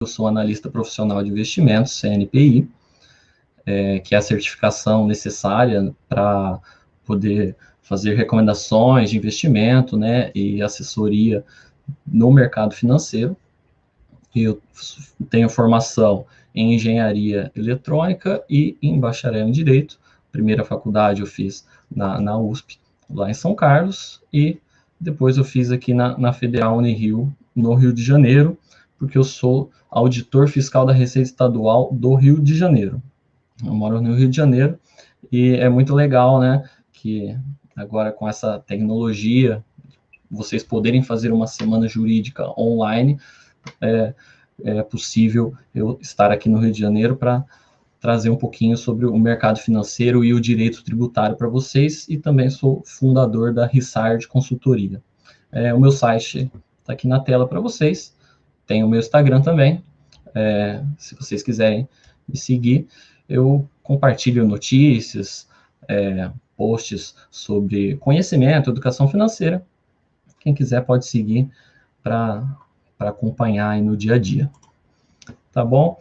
eu sou analista profissional de investimentos, CNPI, que é a certificação necessária para poder fazer recomendações de investimento, né, e assessoria no mercado financeiro. Eu tenho formação em engenharia eletrônica e em bacharel em direito. Primeira faculdade eu fiz na USP, lá em São Carlos, e depois eu fiz aqui na Federal Unirio, no Rio de Janeiro, porque eu sou auditor fiscal da Receita Estadual do Rio de Janeiro. Eu moro no Rio de Janeiro e é muito legal, né, que agora com essa tecnologia, vocês poderem fazer uma semana jurídica online, é possível eu estar aqui no Rio de Janeiro para trazer um pouquinho sobre o mercado financeiro e o direito tributário para vocês, e também sou fundador da Rissard Consultoria. O meu site está aqui na tela para vocês, tem o meu Instagram também, se vocês quiserem me seguir, eu compartilho notícias, posts sobre conhecimento, educação financeira. Quem quiser pode seguir para acompanhar aí no dia a dia. Tá bom?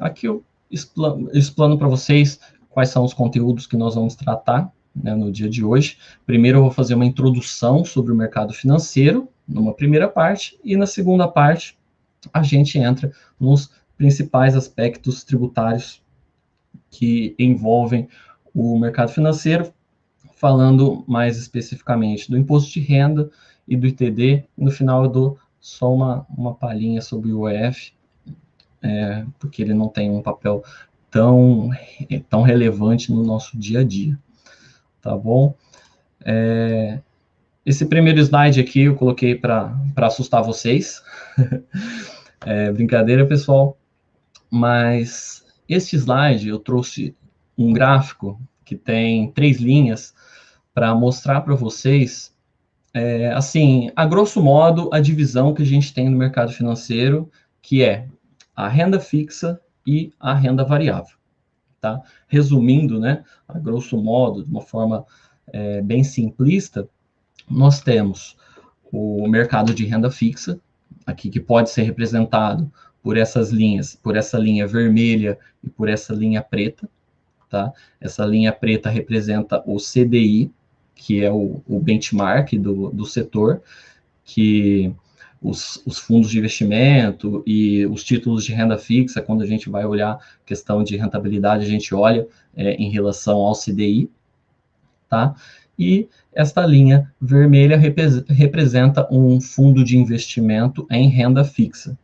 Aqui eu explano para vocês quais são os conteúdos que nós vamos tratar, né, no dia de hoje. Primeiro eu vou fazer uma introdução sobre o mercado financeiro, numa primeira parte, e na segunda parte a gente entra nos principais aspectos tributários que envolvem o mercado financeiro, falando mais especificamente do imposto de renda e do ITD. No final eu dou só uma palhinha sobre o IOF, porque ele não tem um papel tão relevante no nosso dia a dia, tá bom? Esse primeiro slide aqui eu coloquei para assustar vocês, brincadeira, pessoal, mas este slide eu trouxe um gráfico que tem 3 linhas para mostrar para vocês, assim, a grosso modo, a divisão que a gente tem no mercado financeiro, que é a renda fixa e a renda variável, tá? Resumindo, né, a grosso modo, de uma forma bem simplista, nós temos o mercado de renda fixa, aqui que pode ser representado por essas linhas, por essa linha vermelha e por essa linha preta, tá? Essa linha preta representa o CDI, que é o benchmark do setor, que os fundos de investimento e os títulos de renda fixa, quando a gente vai olhar questão de rentabilidade, a gente olha em relação ao CDI, tá? E esta linha vermelha representa um fundo de investimento em renda fixa,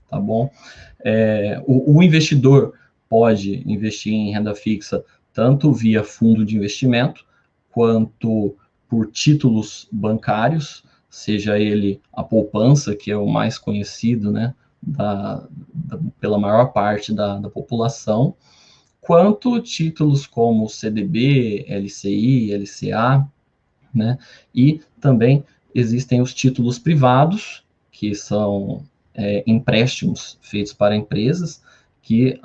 tá bom? O investidor pode investir em renda fixa tanto via fundo de investimento, quanto por títulos bancários, seja ele a poupança, que é o mais conhecido, né, pela maior parte da população, quanto títulos como CDB, LCI, LCA, né, e também existem os títulos privados, que são empréstimos feitos para empresas, que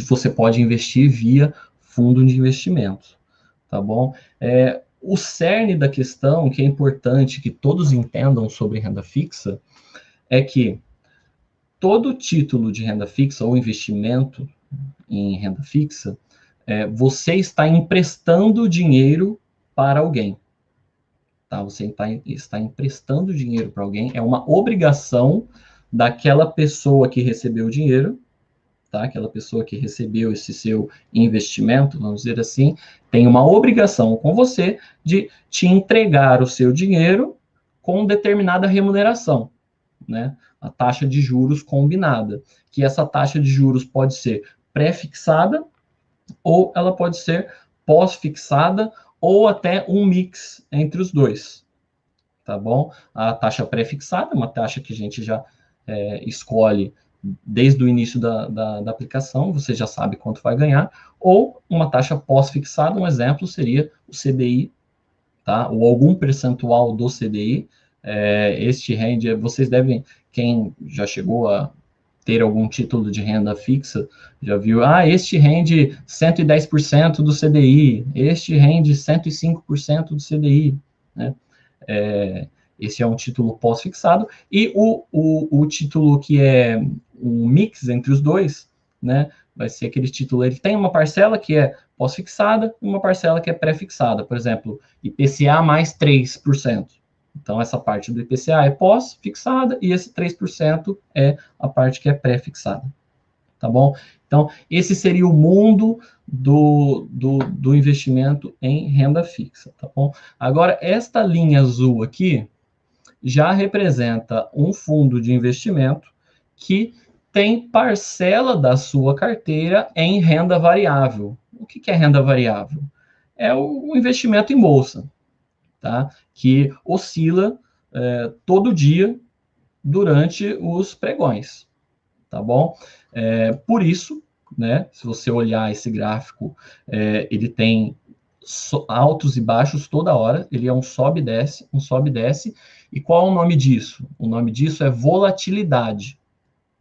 você pode investir via fundo de investimento, tá bom? O cerne da questão, que é importante que todos entendam sobre renda fixa, é que todo título de renda fixa ou investimento em renda fixa, você está emprestando dinheiro para alguém, tá? Você está emprestando dinheiro para alguém, é uma obrigação daquela pessoa que recebeu o dinheiro, tá? Aquela pessoa que recebeu esse seu investimento, vamos dizer assim, tem uma obrigação com você de te entregar o seu dinheiro com determinada remuneração, né? A taxa de juros combinada, que essa taxa de juros pode ser pré-fixada ou ela pode ser pós-fixada ou até um mix entre os dois, tá bom? A taxa pré-fixada é uma taxa que a gente já escolhe desde o início da aplicação, você já sabe quanto vai ganhar, ou uma taxa pós-fixada, um exemplo seria o CDI, tá? Ou algum percentual do CDI, este rende, vocês devem, quem já chegou a ter algum título de renda fixa, já viu, este rende 110% do CDI, este rende 105% do CDI, né? Esse é um título pós-fixado, e o título que é um mix entre os dois, né, vai ser aquele título, ele tem uma parcela que é pós-fixada e uma parcela que é pré-fixada, por exemplo, IPCA mais 3%. Então, essa parte do IPCA é pós-fixada e esse 3% é a parte que é pré-fixada, tá bom? Então, esse seria o mundo do investimento em renda fixa, tá bom? Agora, esta linha azul aqui já representa um fundo de investimento que tem parcela da sua carteira em renda variável. O que é renda variável? É o investimento em bolsa, tá? Que oscila todo dia durante os pregões, tá bom? Por isso, né, se você olhar esse gráfico, ele tem altos e baixos toda hora, ele é um sobe e desce, um sobe e desce. E qual é o nome disso? O nome disso é volatilidade,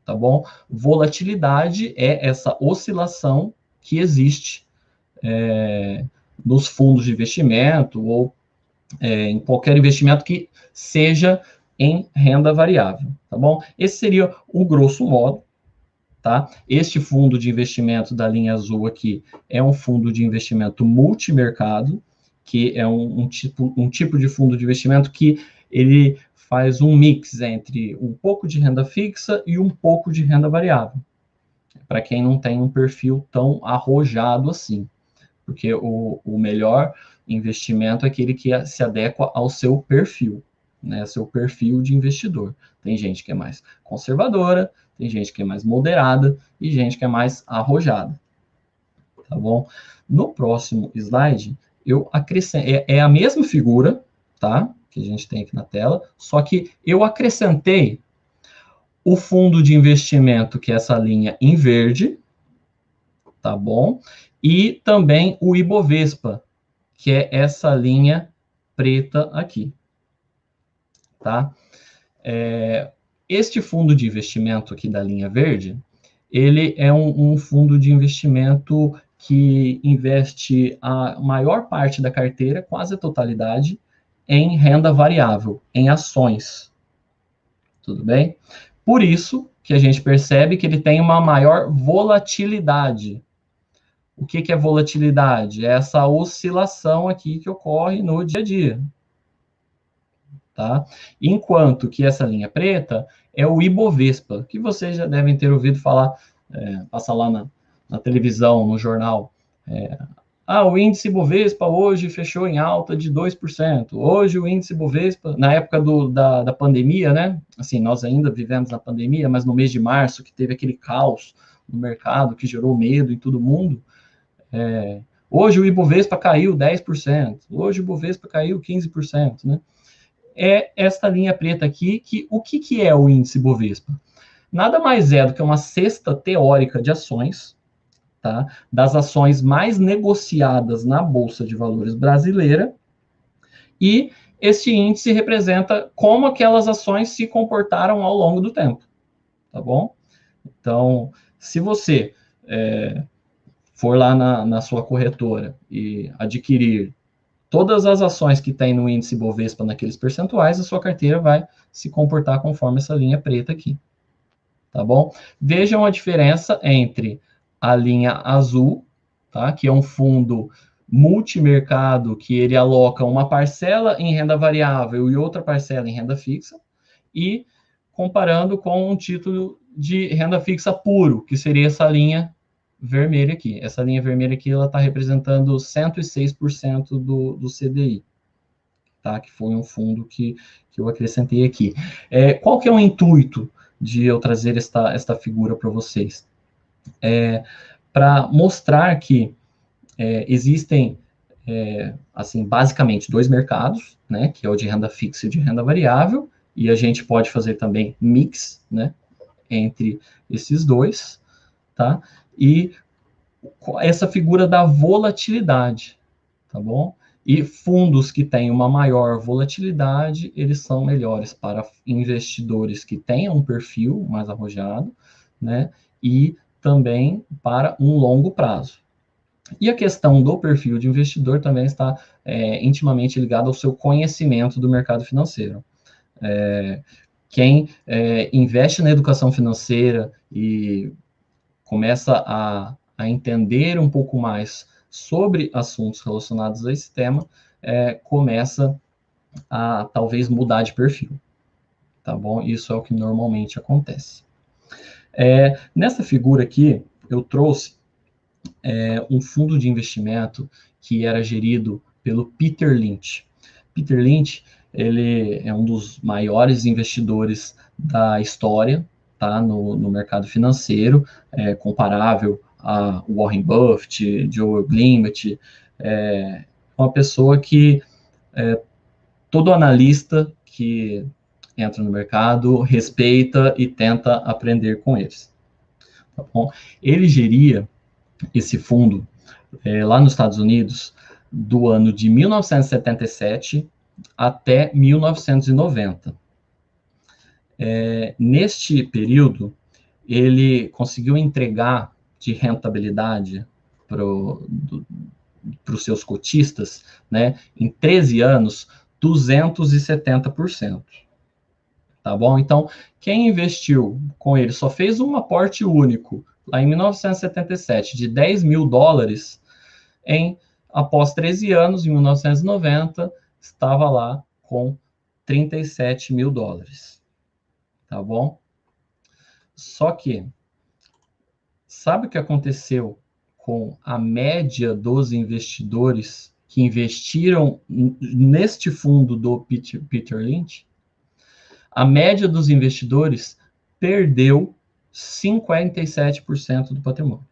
tá bom? Volatilidade é essa oscilação que existe nos fundos de investimento ou em qualquer investimento que seja em renda variável, tá bom? Esse seria o grosso modo, tá? Este fundo de investimento da linha azul aqui é um fundo de investimento multimercado, que é um tipo de fundo de investimento que ele faz um mix entre um pouco de renda fixa e um pouco de renda variável, para quem não tem um perfil tão arrojado assim, porque o melhor investimento é aquele que se adequa ao seu perfil, né, seu perfil de investidor. Tem gente que é mais conservadora, tem gente que é mais moderada e gente que é mais arrojada, tá bom? No próximo slide, eu acrescento, é a mesma figura, tá, que a gente tem aqui na tela, só que eu acrescentei o fundo de investimento, que é essa linha em verde, tá bom? E também o Ibovespa, que é essa linha preta aqui, tá? Este fundo de investimento aqui da linha verde, ele é um fundo de investimento que investe a maior parte da carteira, quase a totalidade, em renda variável, em ações, tudo bem? Por isso que a gente percebe que ele tem uma maior volatilidade. O que é volatilidade? É essa oscilação aqui que ocorre no dia a dia, tá? Enquanto que essa linha preta é o Ibovespa, que vocês já devem ter ouvido falar, passar lá na televisão, no jornal. O índice Ibovespa hoje fechou em alta de 2%. Hoje o índice Ibovespa, na época da pandemia, né? Assim, nós ainda vivemos na pandemia, mas no mês de março, que teve aquele caos no mercado, que gerou medo em todo mundo, hoje o Ibovespa caiu 10%, hoje o Ibovespa caiu 15%, né? É esta linha preta aqui, o que é o índice Ibovespa? Nada mais é do que uma cesta teórica de ações, tá? Das ações mais negociadas na Bolsa de Valores brasileira, e este índice representa como aquelas ações se comportaram ao longo do tempo, tá bom? Então, se você for lá na sua corretora e adquirir todas as ações que tem no índice Bovespa naqueles percentuais, a sua carteira vai se comportar conforme essa linha preta aqui, tá bom? Vejam a diferença entre a linha azul, tá? Que é um fundo multimercado, que ele aloca uma parcela em renda variável e outra parcela em renda fixa, e comparando com um título de renda fixa puro, que seria essa linha vermelha aqui. Essa linha vermelha aqui, ela está representando 106% do CDI, tá? Que foi um fundo que eu acrescentei aqui. Qual que é o intuito de eu trazer esta figura para vocês? Para mostrar que existem, assim, basicamente dois mercados, né? Que é o de renda fixa e de renda variável, e a gente pode fazer também mix, né? Entre esses dois, tá? E essa figura da volatilidade, tá bom? E fundos que têm uma maior volatilidade, eles são melhores para investidores que tenham um perfil mais arrojado, né? E também para um longo prazo. E a questão do perfil de investidor também está intimamente ligada ao seu conhecimento do mercado financeiro. Quem investe na educação financeira e começa a entender um pouco mais sobre assuntos relacionados a esse tema, começa a talvez mudar de perfil, tá bom? Isso é o que normalmente acontece. Nessa figura aqui, eu trouxe um fundo de investimento que era gerido pelo Peter Lynch. Peter Lynch, ele é um dos maiores investidores da história, tá, no mercado financeiro, comparável a Warren Buffett, Joe Glimmet, uma pessoa que todo analista que entra no mercado respeita e tenta aprender com eles. Tá bom? Ele geria esse fundo lá nos Estados Unidos do ano de 1977 até 1990. Neste período, ele conseguiu entregar de rentabilidade para os seus cotistas, né, em 13 anos, 270%. Tá bom? Então, quem investiu com ele só fez um aporte único, lá em 1977, de $10 mil, após 13 anos, em 1990, estava lá com $37 mil. Tá bom? Só que, sabe o que aconteceu com a média dos investidores que investiram neste fundo do Peter Lynch? A média dos investidores perdeu 57% do patrimônio.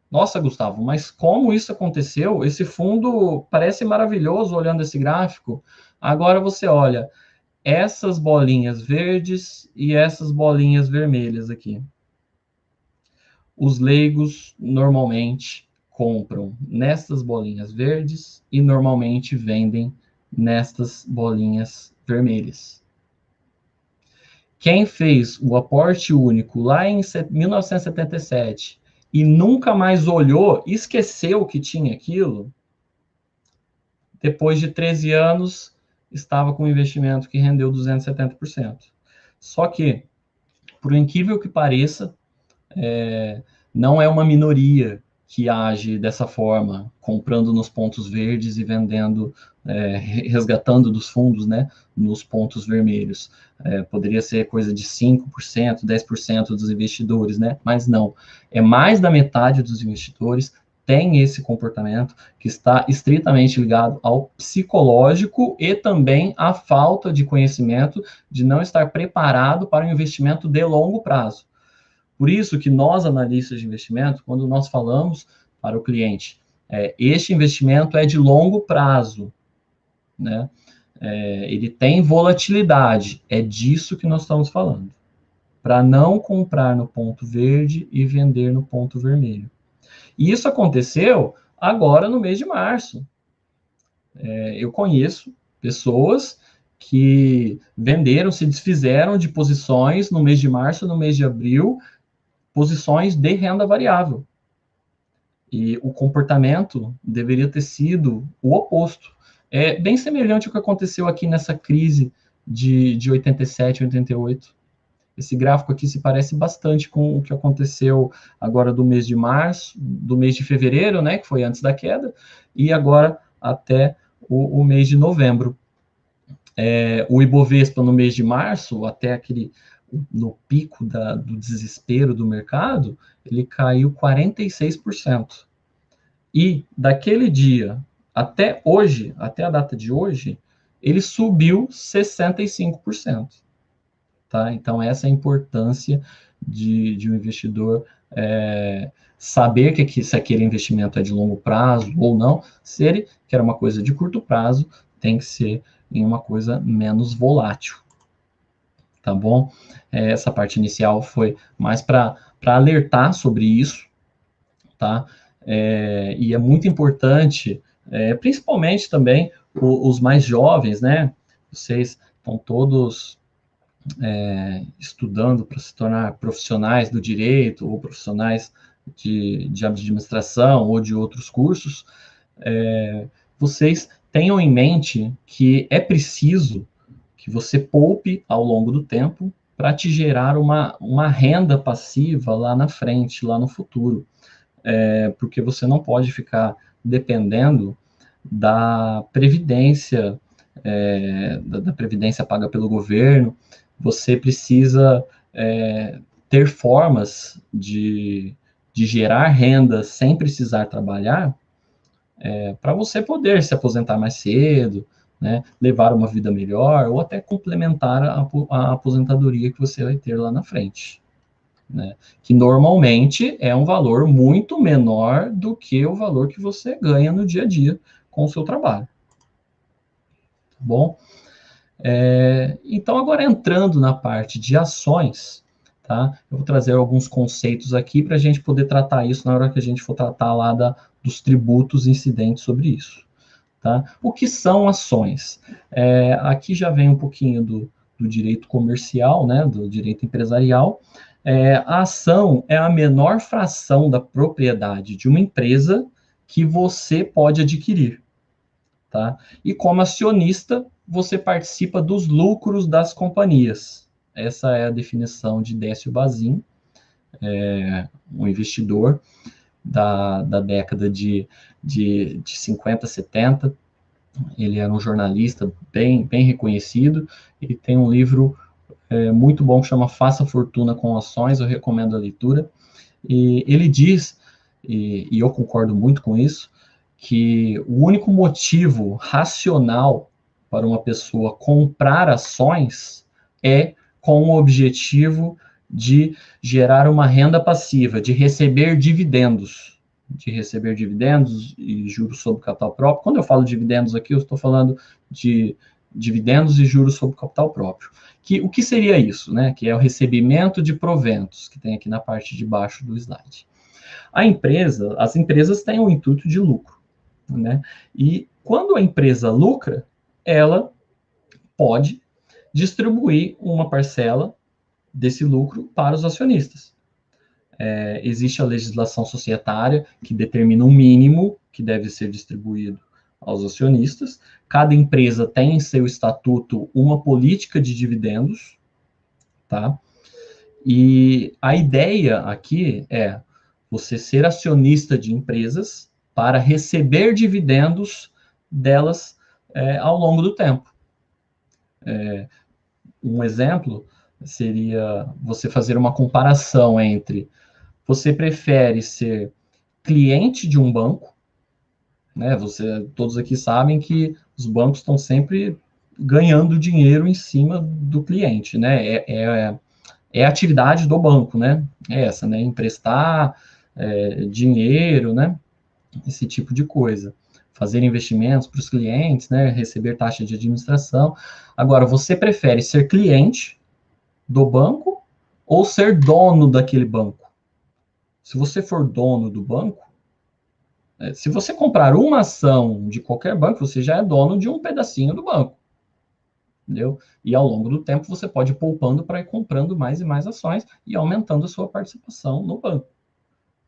Nossa, Gustavo, mas como isso aconteceu? Esse fundo parece maravilhoso olhando esse gráfico. Agora você olha essas bolinhas verdes e essas bolinhas vermelhas aqui. Os leigos normalmente compram nestas bolinhas verdes e normalmente vendem nestas bolinhas vermelhas. Quem fez o aporte único lá em 1977 e nunca mais olhou, esqueceu que tinha aquilo, depois de 13 anos, estava com um investimento que rendeu 270%. Só que, por incrível que pareça, não é uma minoria que age dessa forma, comprando nos pontos verdes e vendendo, resgatando dos fundos, né, nos pontos vermelhos. Poderia ser coisa de 5%, 10% dos investidores, né, mas não. É mais da metade dos investidores tem esse comportamento que está estritamente ligado ao psicológico e também à falta de conhecimento, de não estar preparado para um investimento de longo prazo. Por isso que nós, analistas de investimento, quando nós falamos para o cliente, este investimento é de longo prazo, né? Ele tem volatilidade, é disso que nós estamos falando. Para não comprar no ponto verde e vender no ponto vermelho. E isso aconteceu agora no mês de março. Eu conheço pessoas que venderam, se desfizeram de posições no mês de março, no mês de abril, posições de renda variável. E o comportamento deveria ter sido o oposto. É bem semelhante ao que aconteceu aqui nessa crise de 87, 88. Esse gráfico aqui se parece bastante com o que aconteceu agora do mês de março, do mês de fevereiro, né, que foi antes da queda, e agora até o mês de novembro. O Ibovespa no mês de março, até no pico do desespero do mercado, ele caiu 46%. E daquele dia até hoje, até a data de hoje, ele subiu 65%. Tá? Então, essa é a importância de um investidor saber se aquele investimento é de longo prazo ou não. Se ele quer uma coisa de curto prazo, tem que ser em uma coisa menos volátil. Tá bom? Essa parte inicial foi mais para alertar sobre isso, tá? E é muito importante, principalmente também os mais jovens, né? Vocês estão todos estudando para se tornar profissionais do direito ou profissionais de administração ou de outros cursos. Vocês tenham em mente que é preciso que que você poupe ao longo do tempo para te gerar uma renda passiva lá na frente, lá no futuro. Porque você não pode ficar dependendo da previdência, da previdência paga pelo governo. Você precisa ter formas de gerar renda sem precisar trabalhar, para você poder se aposentar mais cedo, né, levar uma vida melhor, ou até complementar a aposentadoria que você vai ter lá na frente. Né, que normalmente é um valor muito menor do que o valor que você ganha no dia a dia com o seu trabalho. Tá bom? Então, agora entrando na parte de ações, tá? Eu vou trazer alguns conceitos aqui para a gente poder tratar isso na hora que a gente for tratar lá dos tributos incidentes sobre isso. Tá? O que são ações? Aqui já vem um pouquinho do direito comercial, né, do direito empresarial. A ação é a menor fração da propriedade de uma empresa que você pode adquirir. Tá? E como acionista, você participa dos lucros das companhias. Essa é a definição de Décio Bazin, um investidor da década de 50, 70. Ele era um jornalista bem reconhecido e tem um livro muito bom que chama Faça Fortuna com Ações, eu recomendo a leitura. E ele diz, e eu concordo muito com isso, que o único motivo racional para uma pessoa comprar ações é com o objetivo de gerar uma renda passiva, de receber dividendos. E juros sobre capital próprio. Quando eu falo dividendos aqui, eu estou falando de dividendos e juros sobre capital próprio. O que seria isso, né? Que é o recebimento de proventos, que tem aqui na parte de baixo do slide. As empresas têm o intuito de lucro, né? E quando a empresa lucra, ela pode distribuir uma parcela desse lucro para os acionistas. Existe a legislação societária que determina um mínimo que deve ser distribuído aos acionistas. Cada empresa tem em seu estatuto uma política de dividendos, tá? E a ideia aqui é você ser acionista de empresas para receber dividendos delas ao longo do tempo. Um exemplo seria você fazer uma comparação entre você prefere ser cliente de um banco, né? Todos aqui sabem que os bancos estão sempre ganhando dinheiro em cima do cliente, né? É a atividade do banco, né? Essa, né? Emprestar dinheiro, né? Esse tipo de coisa. Fazer investimentos para os clientes, né? Receber taxa de administração. Agora, você prefere ser cliente do banco ou ser dono daquele banco? Se você for dono do banco, se você comprar uma ação de qualquer banco, você já é dono de um pedacinho do banco. Entendeu? E ao longo do tempo você pode ir poupando para ir comprando mais e mais ações e aumentando a sua participação no banco.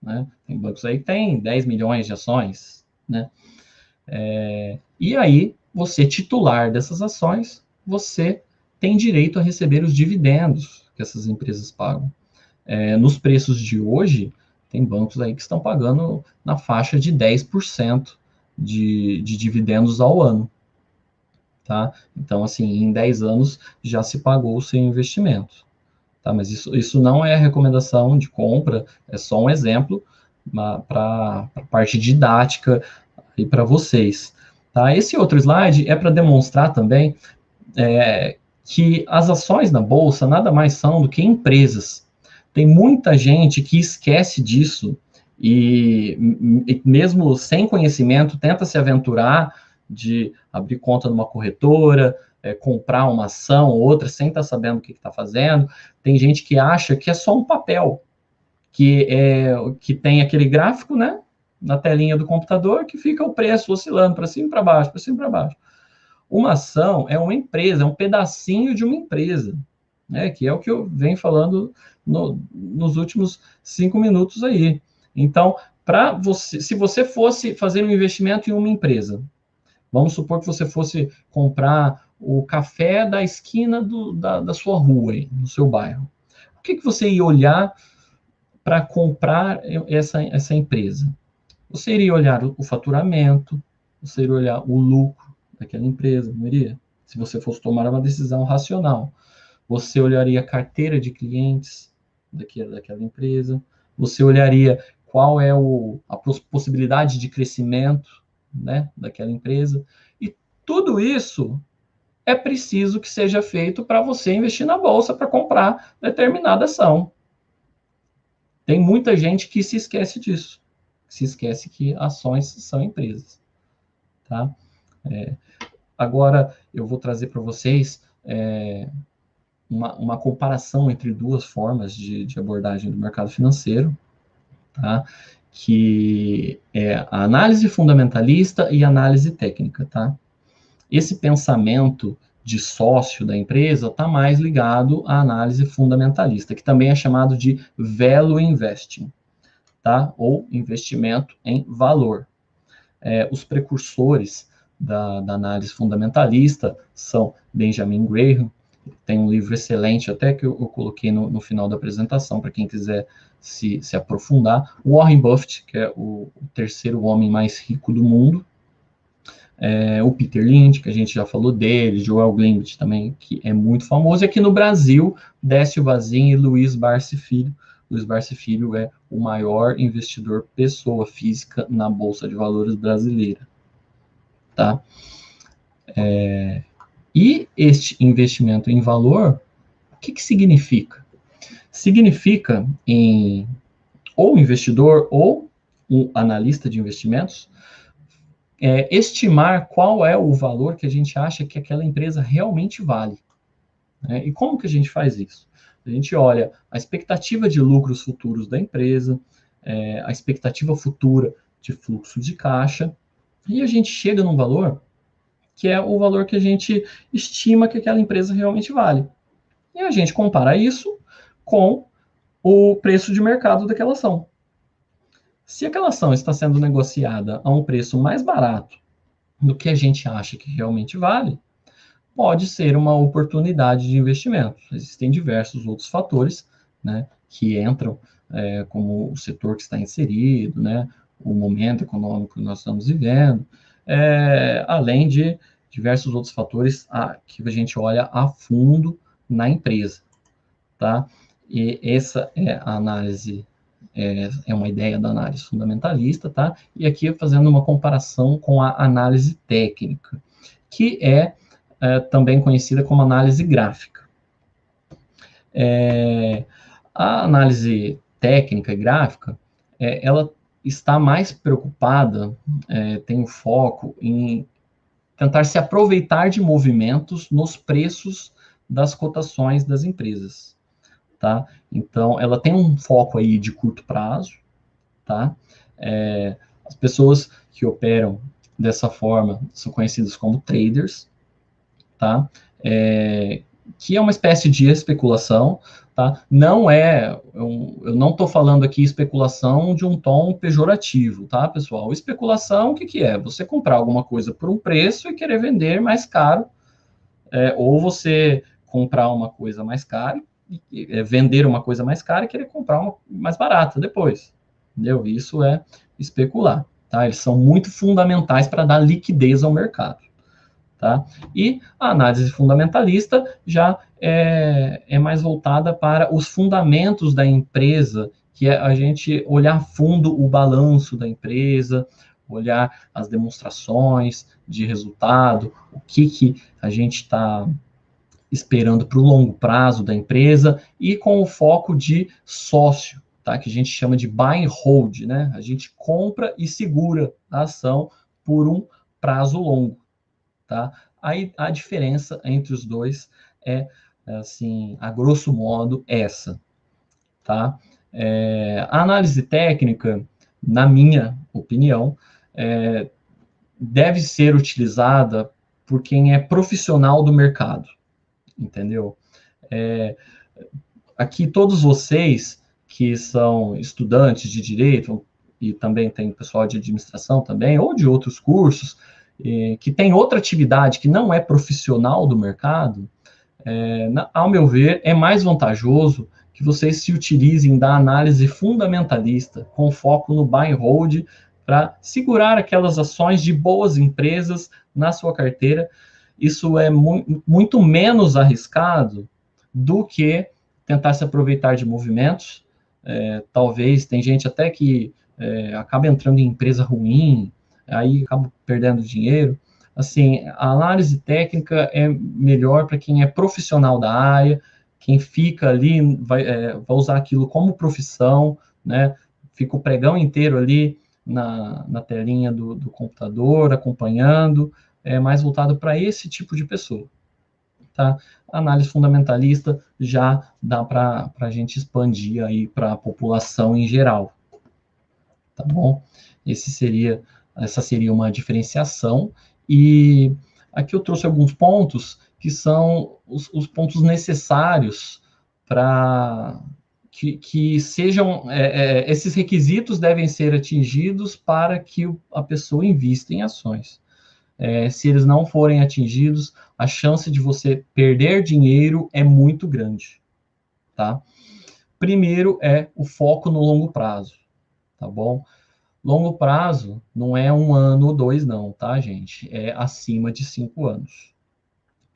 Né? Tem bancos aí que tem 10 milhões de ações. Né? E aí, você titular dessas ações, você tem direito a receber os dividendos que essas empresas pagam. Nos preços de hoje, tem bancos aí que estão pagando na faixa de 10% de dividendos ao ano. Tá? Então, assim, em 10 anos já se pagou o seu investimento. Tá? Mas isso não é recomendação de compra, é só um exemplo para a parte didática e para vocês. Tá? Esse outro slide é para demonstrar também que as ações na Bolsa nada mais são do que empresas. Tem muita gente que esquece disso e mesmo sem conhecimento, tenta se aventurar de abrir conta numa corretora, comprar uma ação ou outra sem estar sabendo o que está fazendo. Tem gente que acha que é só um papel, que tem aquele gráfico, né, na telinha do computador, que fica o preço oscilando para cima e para baixo, para cima e para baixo. Uma ação é uma empresa, é um pedacinho de uma empresa, né, que é o que eu venho falando nos últimos 5 minutos aí. Então, se você fosse fazer um investimento em uma empresa, vamos supor que você fosse comprar o café da esquina da sua rua, aí, no seu bairro. O que você ia olhar para comprar essa empresa? Você iria olhar o faturamento, você iria olhar o lucro daquela empresa, não iria? Se você fosse tomar uma decisão racional. Você olharia a carteira de clientes daquela empresa, você olharia qual é a possibilidade de crescimento, né, daquela empresa, e tudo isso é preciso que seja feito para você investir na bolsa para comprar determinada ação. Tem muita gente que se esquece disso, se esquece que ações são empresas, tá? Agora eu vou trazer para vocês uma comparação entre duas formas de abordagem do mercado financeiro, tá? Que é a análise fundamentalista e a análise técnica, tá? Esse pensamento de sócio da empresa está mais ligado à análise fundamentalista, que também é chamado de value investing, tá? Ou investimento em valor. Os precursores da análise fundamentalista são Benjamin Graham, tem um livro excelente, até que eu coloquei no final da apresentação, para quem quiser se aprofundar. Warren Buffett, que é o terceiro homem mais rico do mundo. O Peter Lynch, que a gente já falou dele, Joel Glimt também, que é muito famoso. E aqui no Brasil, Décio Vazin e Luiz Barsi Filho. Luiz Barsi Filho é o maior investidor pessoa física na Bolsa de Valores brasileira. Tá? E este investimento em valor, o que significa? Significa ou o investidor ou o analista de investimentos estimar qual é o valor que a gente acha que aquela empresa realmente vale. Né? E como que a gente faz isso? A gente olha a expectativa de lucros futuros da empresa, a expectativa futura de fluxo de caixa, e a gente chega num valor que é o valor que a gente estima que aquela empresa realmente vale. E a gente compara isso com o preço de mercado daquela ação. Se aquela ação está sendo negociada a um preço mais barato do que a gente acha que realmente vale, pode ser uma oportunidade de investimento. Existem diversos outros fatores, né, que entram, como o setor que está inserido, né, o momento econômico que nós estamos vivendo, além de diversos outros fatores que a gente olha a fundo na empresa, tá? E essa é a análise, é uma ideia da análise fundamentalista, tá? E aqui fazendo uma comparação com a análise técnica, que é também conhecida como análise gráfica. A análise técnica e gráfica, ela está mais preocupada, tem um foco em tentar se aproveitar de movimentos nos preços das cotações das empresas, tá? Então, ela tem um foco aí de curto prazo, tá? As pessoas que operam dessa forma são conhecidas como traders, tá? Que é uma espécie de especulação, tá? Não eu não estou falando aqui especulação de um tom pejorativo, tá, pessoal? Especulação, o que é? Você comprar alguma coisa por um preço e querer vender mais caro, ou você comprar uma coisa mais cara, vender uma coisa mais cara e querer comprar uma mais barata depois, entendeu? Isso é especular, tá? Eles são muito fundamentais para dar liquidez ao mercado. Tá? E a análise fundamentalista já é mais voltada para os fundamentos da empresa, que é a gente olhar a fundo o balanço da empresa, olhar as demonstrações de resultado, o que a gente está esperando para o longo prazo da empresa, e com o foco de sócio, tá? Que a gente chama de buy and hold, né? A gente compra e segura a ação por um prazo longo. Tá? Aí a diferença entre os dois assim, a grosso modo, essa. Tá? A análise técnica, na minha opinião, deve ser utilizada por quem é profissional do mercado, entendeu? Aqui todos vocês que são estudantes de direito, e também tem pessoal de administração também, ou de outros cursos, que tem outra atividade que não é profissional do mercado, ao meu ver, é mais vantajoso que vocês se utilizem da análise fundamentalista, com foco no buy and hold, para segurar aquelas ações de boas empresas na sua carteira. Isso é muito menos arriscado do que tentar se aproveitar de movimentos. Talvez, tem gente até que acaba entrando em empresa ruim, aí acaba perdendo dinheiro. Assim, a análise técnica é melhor para quem é profissional da área, quem fica ali vai usar aquilo como profissão, né? Fica o pregão inteiro ali na telinha do computador, acompanhando, mais voltado para esse tipo de pessoa. Tá? A análise fundamentalista já dá para a gente expandir aí para a população em geral. Tá bom? Essa seria uma diferenciação. E aqui eu trouxe alguns pontos que são os pontos necessários para que sejam, esses requisitos devem ser atingidos para que a pessoa invista em ações. Se eles não forem atingidos, a chance de você perder dinheiro é muito grande, tá? Primeiro é o foco no longo prazo, tá bom? Longo prazo não é 1 ano ou 2, não, tá, gente? É acima de 5 anos,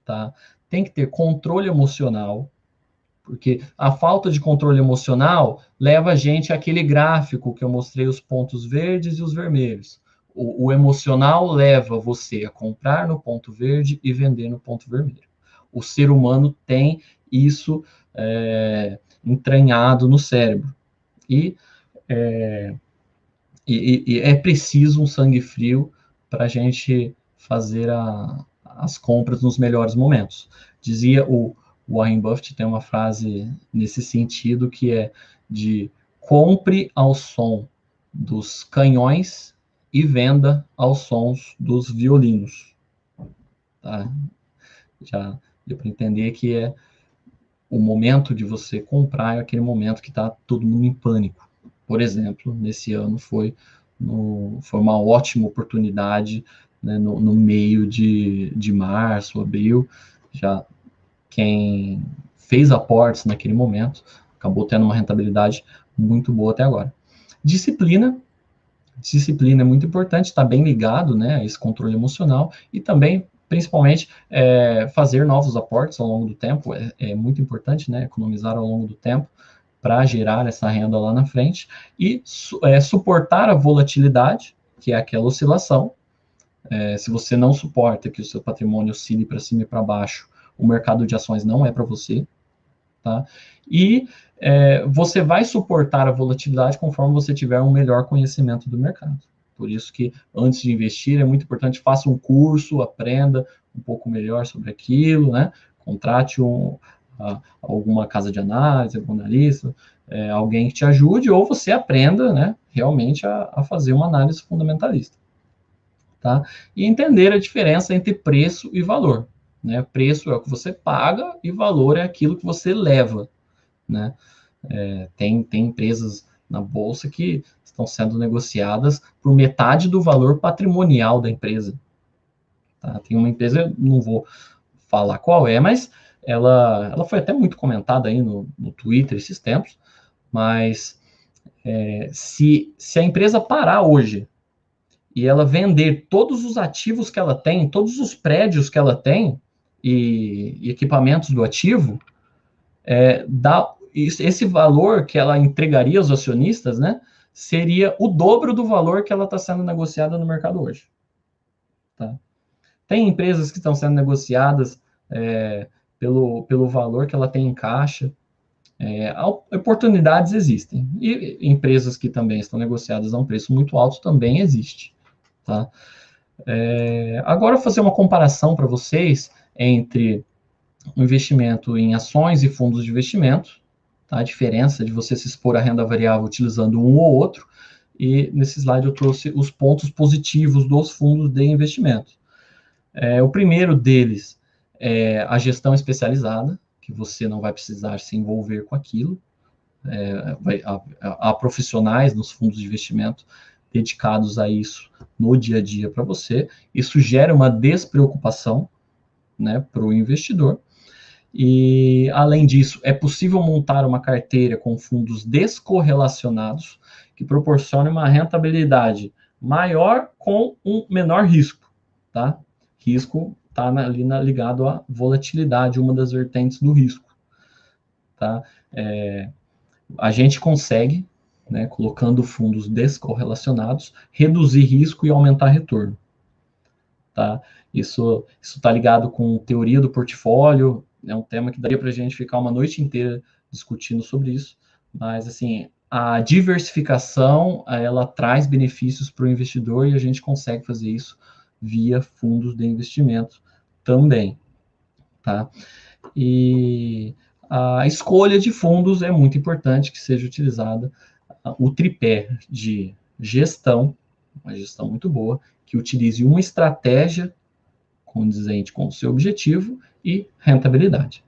tá? Tem que ter controle emocional, porque a falta de controle emocional leva a gente àquele gráfico que eu mostrei, os pontos verdes e os vermelhos. O emocional leva você a comprar no ponto verde e vender no ponto vermelho. O ser humano tem isso entranhado no cérebro. E é preciso um sangue frio para a gente fazer as compras nos melhores momentos. Dizia o Warren Buffett, tem uma frase nesse sentido, que é de compre ao som dos canhões e venda aos sons dos violinos. Tá? Já deu para entender que o momento de você comprar é aquele momento que está todo mundo em pânico. Por exemplo, nesse ano foi uma ótima oportunidade, né, no meio de março, abril. Já quem fez aportes naquele momento acabou tendo uma rentabilidade muito boa até agora. Disciplina é muito importante, está bem ligado, né, a esse controle emocional, e também, principalmente, fazer novos aportes ao longo do tempo, é muito importante, né, economizar ao longo do tempo, para gerar essa renda lá na frente, e suportar a volatilidade, que é aquela oscilação. Se você não suporta que o seu patrimônio oscile para cima e para baixo, o mercado de ações não é para você, tá? E você vai suportar a volatilidade conforme você tiver um melhor conhecimento do mercado. Por isso que, antes de investir, é muito importante, faça um curso, aprenda um pouco melhor sobre aquilo, né? Contrate alguma casa de análise, algum analista, alguém que te ajude, ou você aprenda, né, realmente a fazer uma análise fundamentalista. Tá? E entender a diferença entre preço e valor. Né? Preço é o que você paga e valor é aquilo que você leva. Né? Tem empresas na bolsa que estão sendo negociadas por metade do valor patrimonial da empresa. Tá? Tem uma empresa, não vou falar qual é, mas ela foi até muito comentada aí no Twitter esses tempos, mas se a empresa parar hoje e ela vender todos os ativos que ela tem, todos os prédios que ela tem e equipamentos do ativo, esse valor que ela entregaria aos acionistas, né, seria o dobro do valor que ela está sendo negociada no mercado hoje. Tá? Tem empresas que estão sendo negociadas pelo valor que ela tem em caixa. Oportunidades existem. E empresas que também estão negociadas a um preço muito alto também existe. Tá? Agora, fazer uma comparação para vocês entre o investimento em ações e fundos de investimento, tá? A diferença de você se expor à renda variável utilizando um ou outro, e nesse slide eu trouxe os pontos positivos dos fundos de investimento. O primeiro deles é a gestão especializada, que você não vai precisar se envolver com aquilo. Há profissionais nos fundos de investimento dedicados a isso no dia a dia para você. Isso gera uma despreocupação, né, para o investidor. E, além disso, é possível montar uma carteira com fundos descorrelacionados que proporcione uma rentabilidade maior com um menor risco, tá? Risco está ali ligado à volatilidade, uma das vertentes do risco, tá? A gente consegue, né, colocando fundos descorrelacionados, reduzir risco e aumentar retorno, tá? Isso está ligado com teoria do portfólio, é um tema que daria para a gente ficar uma noite inteira discutindo sobre isso, mas, assim, a diversificação, ela traz benefícios para o investidor e a gente consegue fazer isso via fundos de investimento também, tá? E a escolha de fundos é muito importante que seja utilizada o tripé de gestão, uma gestão muito boa, que utilize uma estratégia condizente com o seu objetivo e rentabilidade.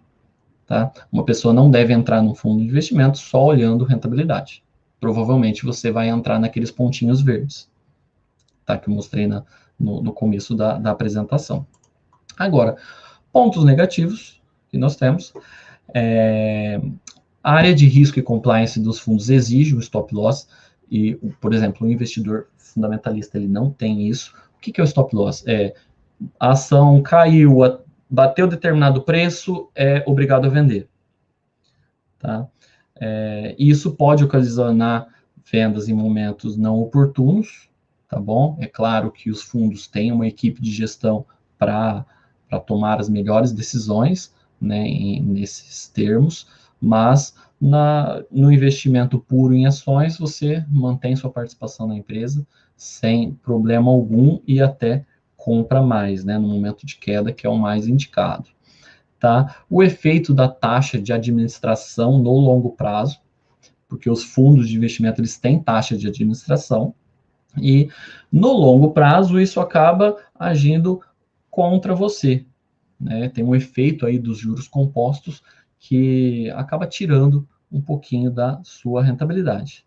Tá? Uma pessoa não deve entrar num fundo de investimento só olhando rentabilidade. Provavelmente você vai entrar naqueles pontinhos verdes, tá? Que eu mostrei no começo da apresentação. Agora, pontos negativos que nós temos. A área de risco e compliance dos fundos exige um stop loss e, por exemplo, o investidor fundamentalista ele não tem isso. O que é o stop loss? A ação caiu, bateu determinado preço, é obrigado a vender. Tá? Isso pode ocasionar vendas em momentos não oportunos, tá bom? É claro que os fundos têm uma equipe de gestão para tomar as melhores decisões, né, nesses termos, mas no investimento puro em ações, você mantém sua participação na empresa sem problema algum e até compra mais, né, no momento de queda, que é o mais indicado. Tá? O efeito da taxa de administração no longo prazo, porque os fundos de investimento eles têm taxa de administração, e no longo prazo isso acaba agindo contra você, né? Tem um efeito aí dos juros compostos que acaba tirando um pouquinho da sua rentabilidade.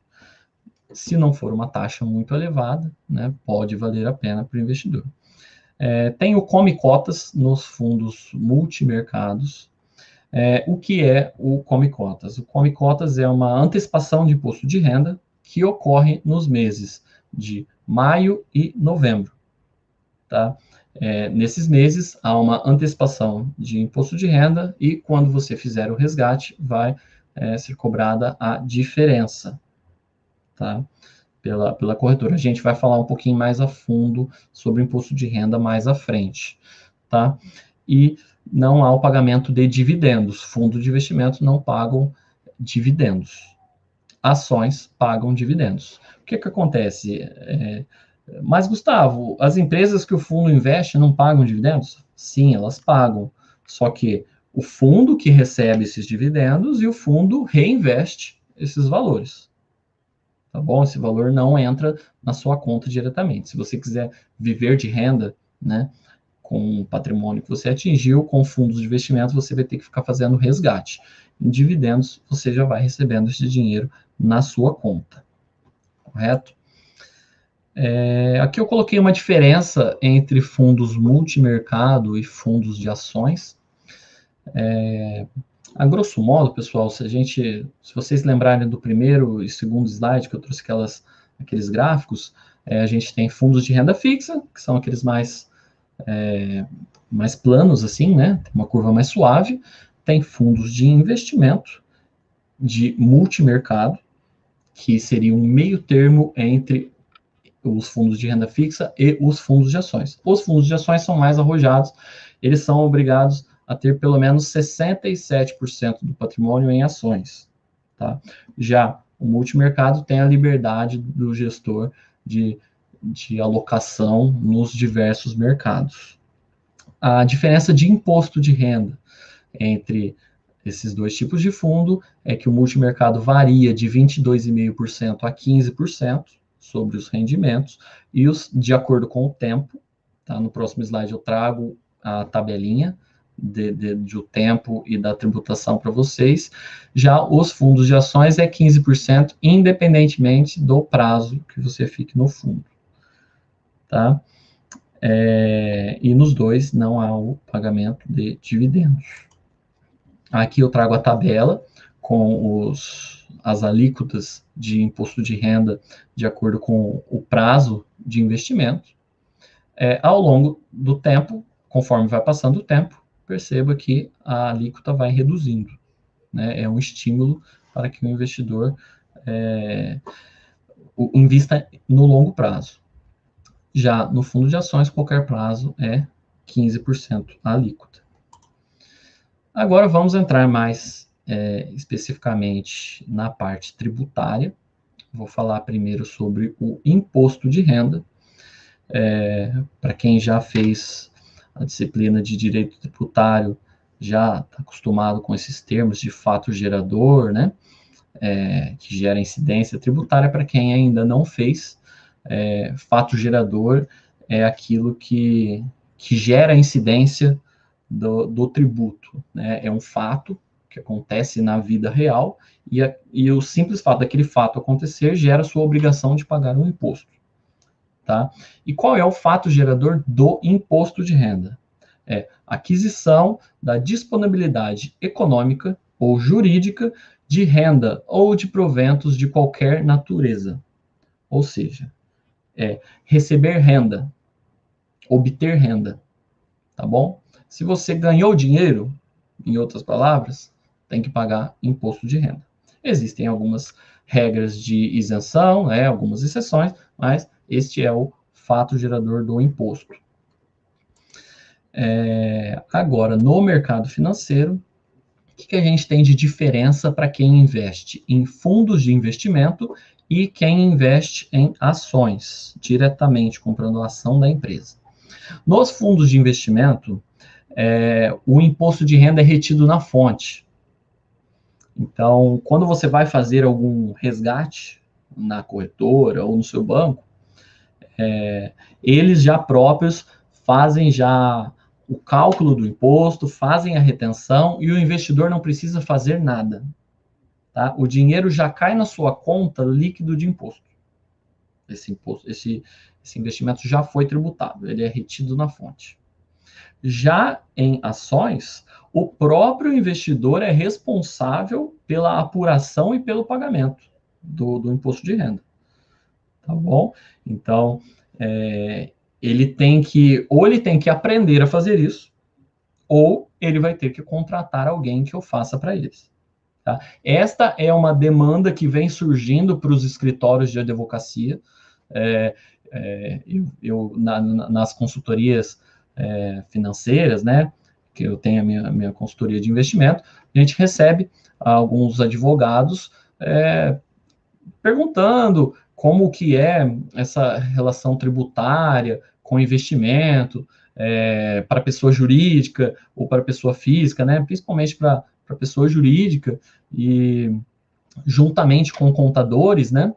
Se não for uma taxa muito elevada, né, pode valer a pena para o investidor. Tem o Come Cotas nos fundos multimercados. O que é o Come Cotas? O Come Cotas é uma antecipação de imposto de renda que ocorre nos meses de maio e novembro. Tá? Nesses meses, há uma antecipação de imposto de renda e quando você fizer o resgate, vai ser cobrada a diferença, tá? Pela corretora. A gente vai falar um pouquinho mais a fundo sobre o imposto de renda mais à frente, tá? E não há o pagamento de dividendos. Fundos de investimento não pagam dividendos. Ações pagam dividendos. O que acontece? Mas, Gustavo, as empresas que o fundo investe não pagam dividendos? Sim, elas pagam. Só que o fundo que recebe esses dividendos e o fundo reinveste esses valores. Tá bom? Esse valor não entra na sua conta diretamente. Se você quiser viver de renda, né, com o patrimônio que você atingiu, com fundos de investimento, você vai ter que ficar fazendo resgate. Em dividendos, você já vai recebendo esse dinheiro na sua conta. Correto? Aqui eu coloquei uma diferença entre fundos multimercado e fundos de ações. A grosso modo, pessoal, se vocês lembrarem do primeiro e segundo slide, que eu trouxe aqueles gráficos, a gente tem fundos de renda fixa, que são aqueles mais planos, assim, né? Tem uma curva mais suave. Tem fundos de investimento, de multimercado, que seria um meio termo entre os fundos de renda fixa e os fundos de ações. Os fundos de ações são mais arrojados, eles são obrigados a ter pelo menos 67% do patrimônio em ações. Tá? Já o multimercado tem a liberdade do gestor de alocação nos diversos mercados. A diferença de imposto de renda entre esses dois tipos de fundo é que o multimercado varia de 22,5% a 15% sobre os rendimentos, e de acordo com o tempo, tá? No próximo slide eu trago a tabelinha, do tempo e da tributação para vocês. Já os fundos de ações é 15%, independentemente do prazo que você fique no fundo, tá? E nos dois não há o pagamento de dividendos. Aqui eu trago a tabela com as alíquotas de imposto de renda de acordo com o prazo de investimento. Ao longo do tempo, conforme vai passando o tempo, perceba que a alíquota vai reduzindo, né? É um estímulo para que o investidor invista no longo prazo. Já no fundo de ações, qualquer prazo é 15% a alíquota. Agora vamos entrar mais especificamente na parte tributária. Vou falar primeiro sobre o imposto de renda. Para quem já fez a disciplina de direito tributário, já está acostumado com esses termos de fato gerador, né? Que gera incidência tributária. Para quem ainda não fez, fato gerador é aquilo que gera incidência do tributo, né? É um fato que acontece na vida real e o simples fato daquele fato acontecer gera sua obrigação de pagar um imposto, tá? E qual é o fato gerador do imposto de renda? Aquisição da disponibilidade econômica ou jurídica de renda ou de proventos de qualquer natureza. Ou seja, receber renda, obter renda, tá bom? Se você ganhou dinheiro, em outras palavras, tem que pagar imposto de renda. Existem algumas regras de isenção, algumas exceções, mas este é o fato gerador do imposto. Agora, no mercado financeiro, o que a gente tem de diferença para quem investe em fundos de investimento e quem investe em ações, diretamente comprando a ação da empresa? Nos fundos de investimento, o imposto de renda é retido na fonte. Então, quando você vai fazer algum resgate na corretora ou no seu banco, eles já próprios fazem já o cálculo do imposto, fazem a retenção e o investidor não precisa fazer nada, tá? O dinheiro já cai na sua conta líquido de imposto. Esse investimento já foi tributado, ele é retido na fonte. Já em ações, o próprio investidor é responsável pela apuração e pelo pagamento do imposto de renda, tá bom? Então, ele tem que aprender a fazer isso, ou ele vai ter que contratar alguém que o faça para eles. Tá? Esta é uma demanda que vem surgindo para os escritórios de advocacia. Nas consultorias financeiras, né, que eu tenho a minha consultoria de investimento, a gente recebe alguns advogados perguntando como que é essa relação tributária com investimento para pessoa jurídica ou para pessoa física, né, principalmente para pessoa jurídica e juntamente com contadores, né,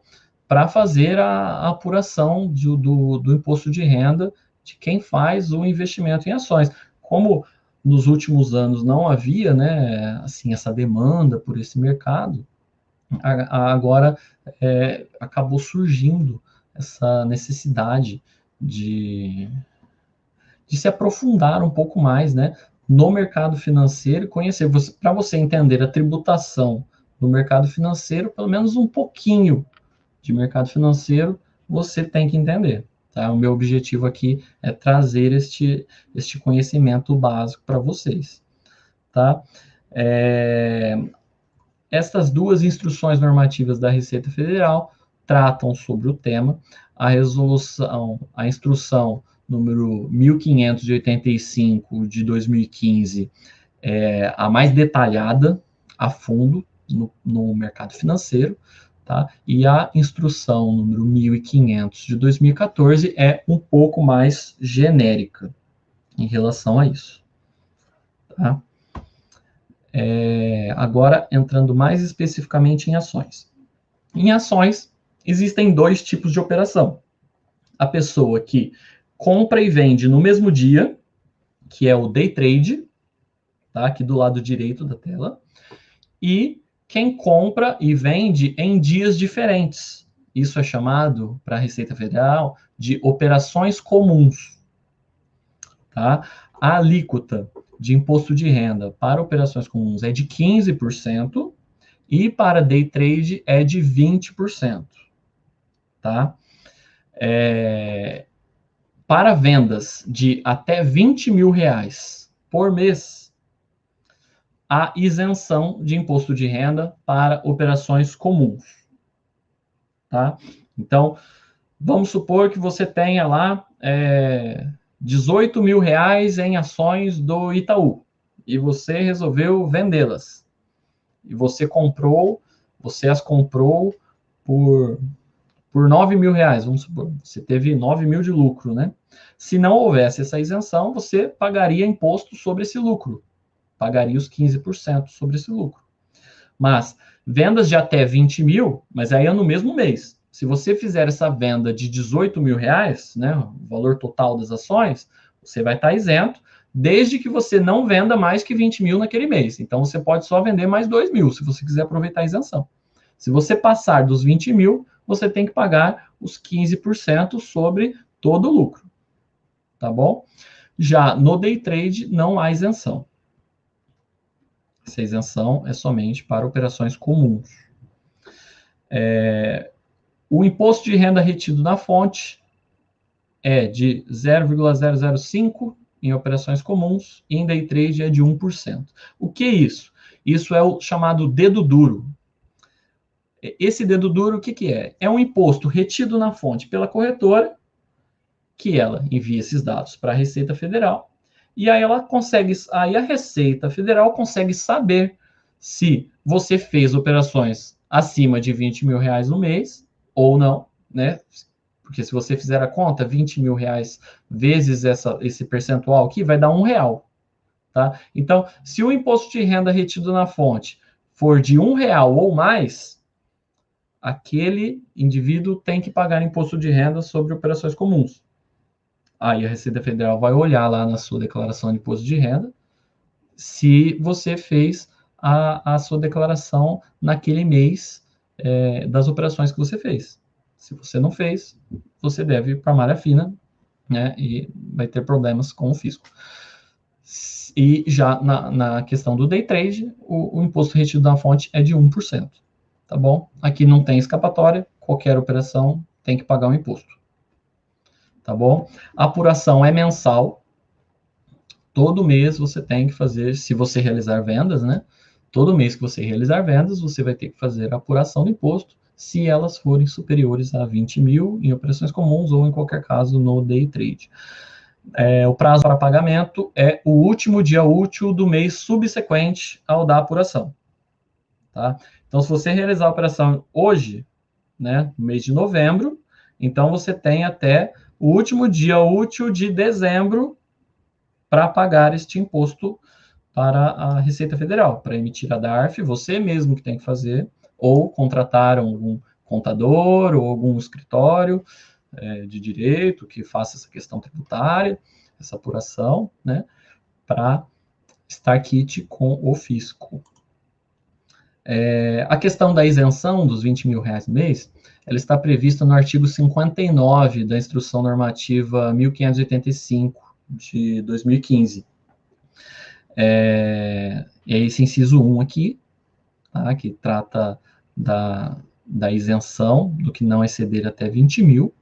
para fazer a apuração do imposto de renda de quem faz o investimento em ações. Como nos últimos anos não havia, né, assim, essa demanda por esse mercado, agora acabou surgindo essa necessidade de se aprofundar um pouco mais, né, no mercado financeiro e conhecer. Para você entender a tributação do mercado financeiro, pelo menos um pouquinho de mercado financeiro, você tem que entender. Tá? O meu objetivo aqui é trazer este conhecimento básico para vocês. Tá? Estas duas instruções normativas da Receita Federal tratam sobre o tema. A instrução número 1585 de 2015 é a mais detalhada, a fundo, no mercado financeiro. Tá? E a instrução número 1500 de 2014 é um pouco mais genérica em relação a isso. Tá? Agora, entrando mais especificamente em ações. Em ações, existem dois tipos de operação. A pessoa que compra e vende no mesmo dia, que é o day trade, tá? Aqui do lado direito da tela. E quem compra e vende em dias diferentes. Isso é chamado, para a Receita Federal, de operações comuns, tá? A alíquota de imposto de renda para operações comuns é de 15% e para day trade é de 20%, tá? Para vendas de até 20 mil reais por mês, há isenção de imposto de renda para operações comuns, tá? Então, vamos supor que você tenha lá 18 mil reais em ações do Itaú e você resolveu vendê-las. E você as comprou por 9 mil reais, vamos supor. Você teve 9 mil de lucro, né? Se não houvesse essa isenção, você pagaria imposto sobre esse lucro. Pagaria os 15% sobre esse lucro. Mas vendas de até 20 mil, mas aí é no mesmo mês. Se você fizer essa venda de 18 mil reais, né, o valor total das ações, você vai estar isento, desde que você não venda mais que 20 mil naquele mês. Então, você pode só vender mais 2 mil, se você quiser aproveitar a isenção. Se você passar dos 20 mil, você tem que pagar os 15% sobre todo o lucro. Tá bom? Já no day trade, não há isenção. Essa isenção é somente para operações comuns. O imposto de renda retido na fonte é de 0,005 em operações comuns e em day trade é de 1%. O que é isso? Isso é o chamado dedo duro. Esse dedo duro, o que é? É um imposto retido na fonte pela corretora, que ela envia esses dados para a Receita Federal, e aí a Receita Federal consegue saber se você fez operações acima de 20 mil reais no mês ou não, né? Porque se você fizer a conta, 20 mil reais vezes esse percentual aqui vai dar R$1, tá? Então, se o imposto de renda retido na fonte for de R$1 ou mais, aquele indivíduo tem que pagar imposto de renda sobre operações comuns. Aí a Receita Federal vai olhar lá na sua declaração de imposto de renda se você fez a sua declaração naquele mês das operações que você fez. Se você não fez, você deve ir para a malha fina, né, e vai ter problemas com o fisco. E já na questão do day trade, o imposto retido na fonte é de 1%. Tá bom? Aqui não tem escapatória, qualquer operação tem que pagar um imposto. Tá bom? A apuração é mensal. Todo mês você tem que fazer, se você realizar vendas, né? Todo mês que você realizar vendas, você vai ter que fazer a apuração do imposto, se elas forem superiores a 20 mil em operações comuns ou, em qualquer caso, no day trade. O prazo para pagamento é o último dia útil do mês subsequente ao da apuração. Tá? Então, se você realizar a operação hoje, né, no mês de novembro, então você tem até o último dia útil de dezembro para pagar este imposto para a Receita Federal, para emitir a DARF, você mesmo que tem que fazer, ou contratar algum contador ou algum escritório de direito que faça essa questão tributária, essa apuração, né, para estar quite com o fisco. A questão da isenção dos 20 mil reais no mês, ela está prevista no artigo 59 da Instrução Normativa 1585 de 2015. É esse inciso 1 aqui, tá, que trata da isenção do que não exceder até 20 mil,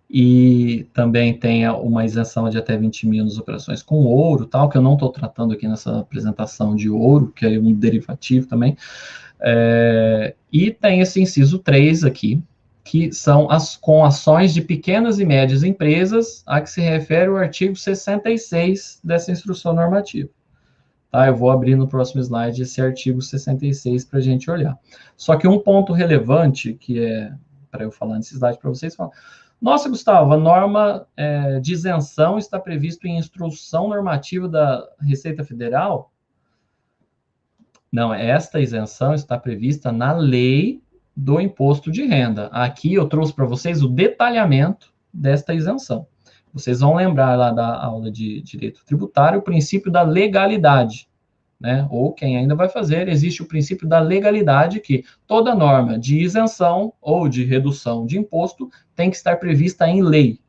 e também tem uma isenção de até 20 mil nas operações com ouro, tal, que eu não estou tratando aqui nessa apresentação de ouro, que é um derivativo também. E tem esse inciso 3 aqui, que são com ações de pequenas e médias empresas, a que se refere o artigo 66 dessa instrução normativa. Tá? Eu vou abrir no próximo slide esse artigo 66 para a gente olhar. Só que um ponto relevante, que é para eu falar nesse slide para vocês, nossa, Gustavo, a norma de isenção está prevista em instrução normativa da Receita Federal? Não, esta isenção está prevista na lei do imposto de renda. Aqui eu trouxe para vocês o detalhamento desta isenção. Vocês vão lembrar lá da aula de direito tributário o princípio da legalidade. né, ou quem ainda vai fazer, existe o princípio da legalidade, que toda norma de isenção ou de redução de imposto tem que estar prevista em lei.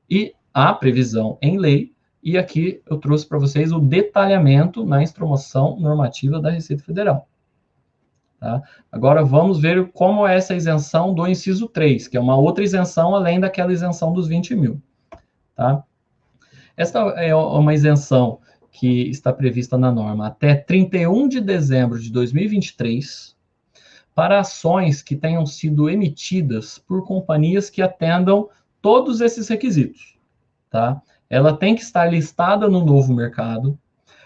E há previsão em lei, e aqui eu trouxe para vocês o detalhamento na instrução normativa da Receita Federal. Tá? Agora vamos ver como é essa isenção do inciso 3, que é uma outra isenção além daquela isenção dos 20 mil. Tá? Esta é uma isenção que está prevista na norma até 31 de dezembro de 2023 para ações que tenham sido emitidas por companhias que atendam todos esses requisitos. Tá? Ela tem que estar listada no novo mercado.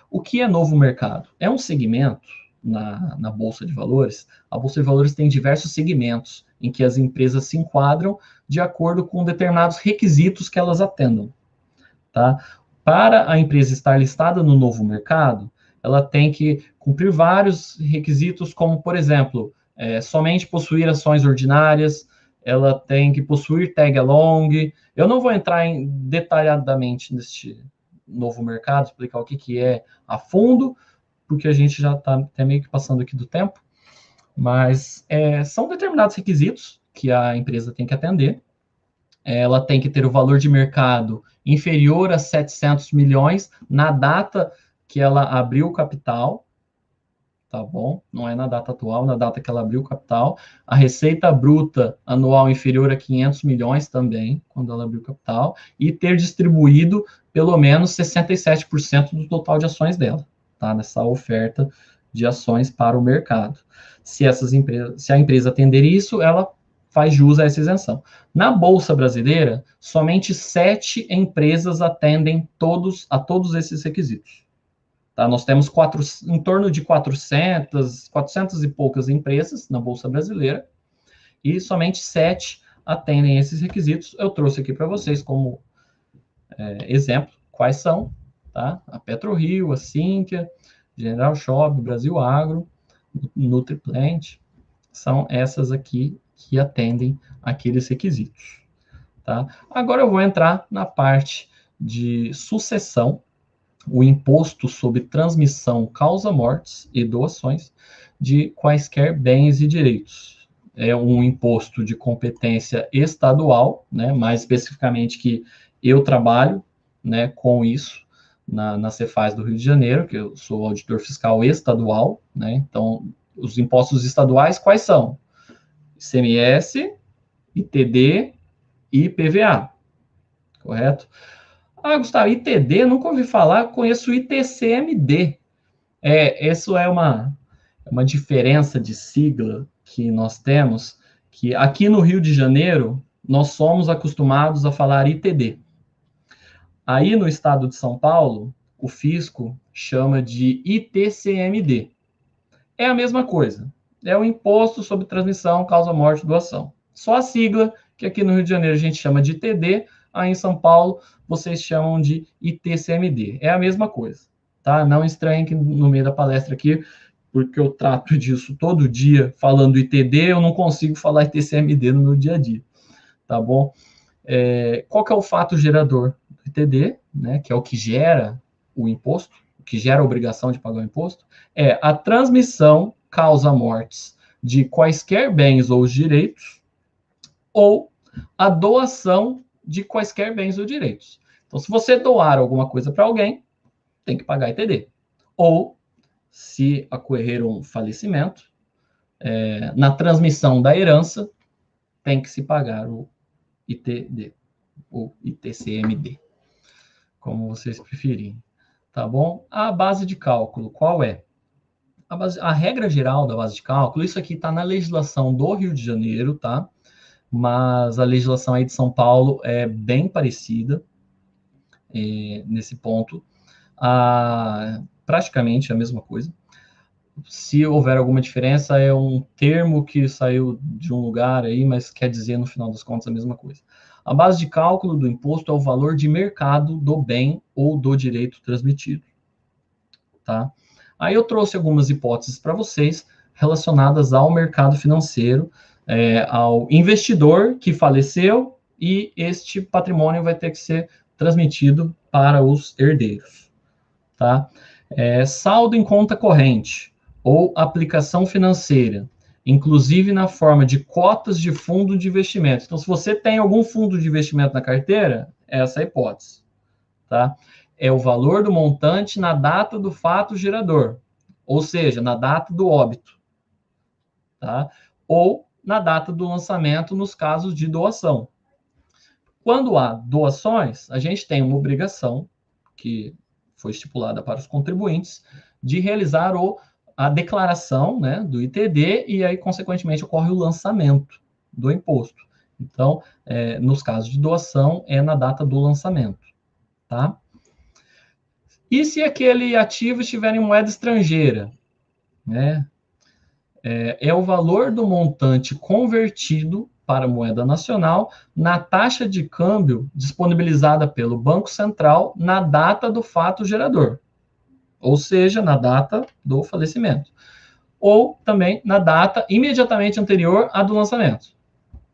O que é novo mercado? É um segmento na Bolsa de Valores. A Bolsa de Valores tem diversos segmentos em que as empresas se enquadram de acordo com determinados requisitos que elas atendam. Tá? Para a empresa estar listada no novo mercado, ela tem que cumprir vários requisitos, como, por exemplo, somente possuir ações ordinárias, ela tem que possuir tag-along. Eu não vou entrar detalhadamente neste novo mercado, explicar o que é a fundo, porque a gente já está até meio que passando aqui do tempo, mas são determinados requisitos que a empresa tem que atender. Ela tem que ter o valor de mercado inferior a 700 milhões na data que ela abriu o capital, tá bom? Não é na data atual, na data que ela abriu o capital. A receita bruta anual inferior a 500 milhões também, quando ela abriu o capital, e ter distribuído pelo menos 67% do total de ações dela, tá? Nessa oferta de ações para o mercado. Se a empresa atender isso, ela faz jus a essa isenção. Na Bolsa Brasileira, somente 7 empresas atendem a todos esses requisitos. Tá? Nós temos em torno de 400 e poucas empresas na Bolsa Brasileira, e somente 7 atendem esses requisitos. Eu trouxe aqui para vocês como exemplo quais são. Tá? A PetroRio, a Sinqia, General Shop, Brasil Agro, Nutriplant, são essas aqui que atendem aqueles requisitos. Tá? Agora eu vou entrar na parte de sucessão, o imposto sobre transmissão, causa-mortes e doações de quaisquer bens e direitos. É um imposto de competência estadual, né, mais especificamente que eu trabalho, né, com isso na Cefaz do Rio de Janeiro, que eu sou auditor fiscal estadual, né, então os impostos estaduais quais são? ICMS, ITD e IPVA, correto? Ah, Gustavo, ITD, nunca ouvi falar, conheço ITCMD. Isso é uma diferença de sigla que nós temos, que aqui no Rio de Janeiro, nós somos acostumados a falar ITD. Aí no estado de São Paulo, o fisco chama de ITCMD. É a mesma coisa. É o Imposto sobre Transmissão, Causa, Morte e Doação. Só a sigla, que aqui no Rio de Janeiro a gente chama de ITD, aí em São Paulo vocês chamam de ITCMD. É a mesma coisa, tá? Não estranhem que no meio da palestra aqui, porque eu trato disso todo dia falando ITD, eu não consigo falar ITCMD no meu dia a dia, tá bom? Qual que é o fato gerador do ITD, né? Que é o que gera o imposto, o que gera a obrigação de pagar o imposto, é a transmissão causa-mortes de quaisquer bens ou direitos, ou a doação de quaisquer bens ou direitos. Então, se você doar alguma coisa para alguém, tem que pagar ITD. Ou, se ocorrer um falecimento, na transmissão da herança, tem que se pagar o ITD, ou ITCMD, como vocês preferirem. Tá bom? A base de cálculo, qual é? A regra geral da base de cálculo, isso aqui está na legislação do Rio de Janeiro, tá? Mas a legislação aí de São Paulo é bem parecida nesse ponto. Praticamente a mesma coisa. Se houver alguma diferença, é um termo que saiu de um lugar aí, mas quer dizer, no final das contas, a mesma coisa. A base de cálculo do imposto é o valor de mercado do bem ou do direito transmitido. Tá? Aí eu trouxe algumas hipóteses para vocês relacionadas ao mercado financeiro, ao investidor que faleceu, e este patrimônio vai ter que ser transmitido para os herdeiros. Tá? Saldo em conta corrente ou aplicação financeira, inclusive na forma de cotas de fundo de investimento. Então, se você tem algum fundo de investimento na carteira, essa é a hipótese, tá? É o valor do montante na data do fato gerador, ou seja, na data do óbito, tá? Ou na data do lançamento nos casos de doação. Quando há doações, a gente tem uma obrigação, que foi estipulada para os contribuintes, de realizar a declaração, né, do ITD, e aí, consequentemente, ocorre o lançamento do imposto. Então, nos casos de doação, é na data do lançamento, tá? E se aquele ativo estiver em moeda estrangeira, né? É o valor do montante convertido para moeda nacional na taxa de câmbio disponibilizada pelo Banco Central na data do fato gerador, ou seja, na data do falecimento, ou também na data imediatamente anterior à do lançamento,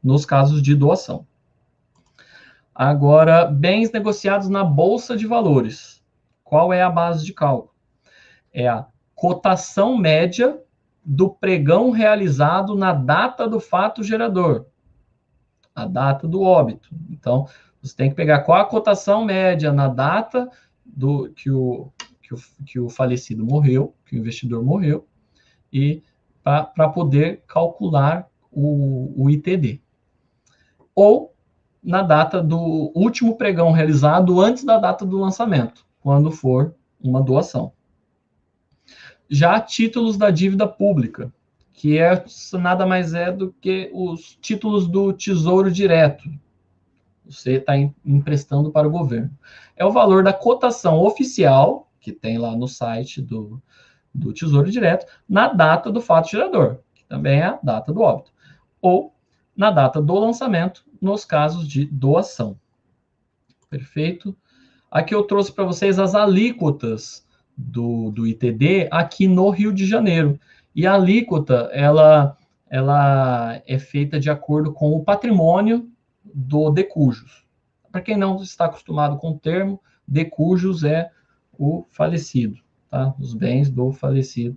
nos casos de doação. Agora, bens negociados na Bolsa de Valores. Qual é a base de cálculo? É a cotação média do pregão realizado na data do fato gerador, a data do óbito. Então, você tem que pegar qual a cotação média na data que o falecido morreu, que o investidor morreu, e para poder calcular o ITD. Ou na data do último pregão realizado antes da data do lançamento, quando for uma doação. Já títulos da dívida pública, que nada mais é do que os títulos do Tesouro Direto. Você está emprestando para o governo. É o valor da cotação oficial, que tem lá no site do Tesouro Direto, na data do fato gerador, que também é a data do óbito, ou na data do lançamento, nos casos de doação. Perfeito? Aqui eu trouxe para vocês as alíquotas do ITD aqui no Rio de Janeiro. E a alíquota, ela é feita de acordo com o patrimônio do decujus. Para quem não está acostumado com o termo, decujus é o falecido, tá? Os bens do falecido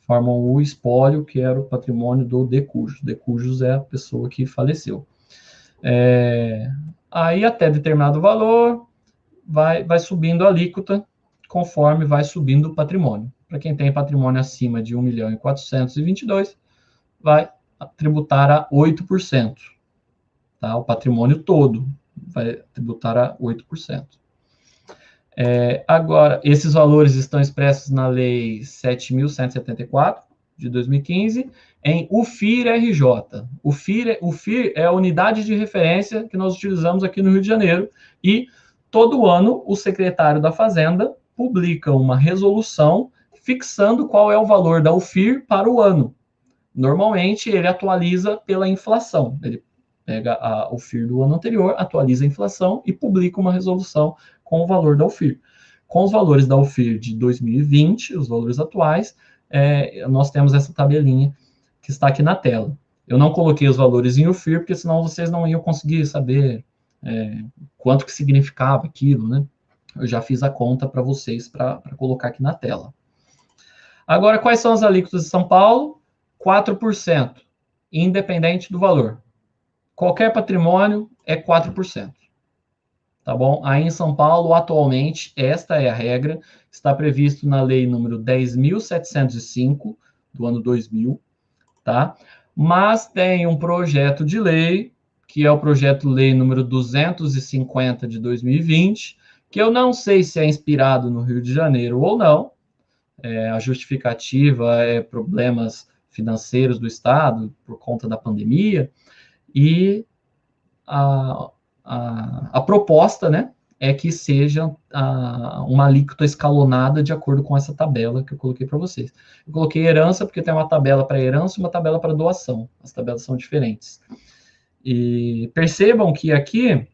formam o espólio, que era o patrimônio do decujus. Decujus é a pessoa que faleceu. Aí, até determinado valor, vai subindo a alíquota, conforme vai subindo o patrimônio. Para quem tem patrimônio acima de 1.422.000, vai tributar a 8%. Tá? O patrimônio todo vai tributar a 8%. Agora, esses valores estão expressos na Lei 7.174, de 2015, em UFIR-RJ. O FIR é a unidade de referência que nós utilizamos aqui no Rio de Janeiro, e todo ano o secretário da Fazenda publica uma resolução fixando qual é o valor da UFIR para o ano. Normalmente, ele atualiza pela inflação. Ele pega a UFIR do ano anterior, atualiza a inflação e publica uma resolução com o valor da UFIR. Com os valores da UFIR de 2020, os valores atuais, nós temos essa tabelinha que está aqui na tela. Eu não coloquei os valores em UFIR, porque senão vocês não iam conseguir saber quanto que significava aquilo, né? Eu já fiz a conta para vocês para colocar aqui na tela. Agora, quais são as alíquotas de São Paulo? 4%, independente do valor. Qualquer patrimônio é 4%. Tá bom? Aí em São Paulo, atualmente, esta é a regra, está previsto na lei número 10.705, do ano 2000, tá? Mas tem um projeto de lei, que é o projeto de lei número 250 de 2020, que eu não sei se é inspirado no Rio de Janeiro ou não. A justificativa é problemas financeiros do Estado por conta da pandemia, e a proposta, né, é que seja uma alíquota escalonada de acordo com essa tabela que eu coloquei para vocês. Eu coloquei herança porque tem uma tabela para herança e uma tabela para doação. As tabelas são diferentes. E percebam que aqui,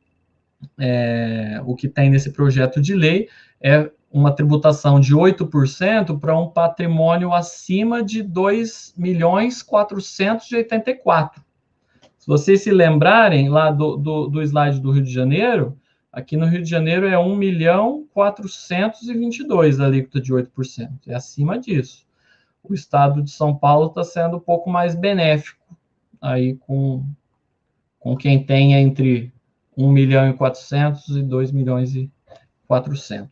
o que tem nesse projeto de lei é uma tributação de 8% para um patrimônio acima de 2.484.000. Se vocês se lembrarem lá do slide do Rio de Janeiro, Aqui no Rio de Janeiro é 1.422.000 a alíquota de 8%. É acima disso. O estado de São Paulo está sendo um pouco mais benéfico aí com quem tem entre 1.400.000 e 2.400.000.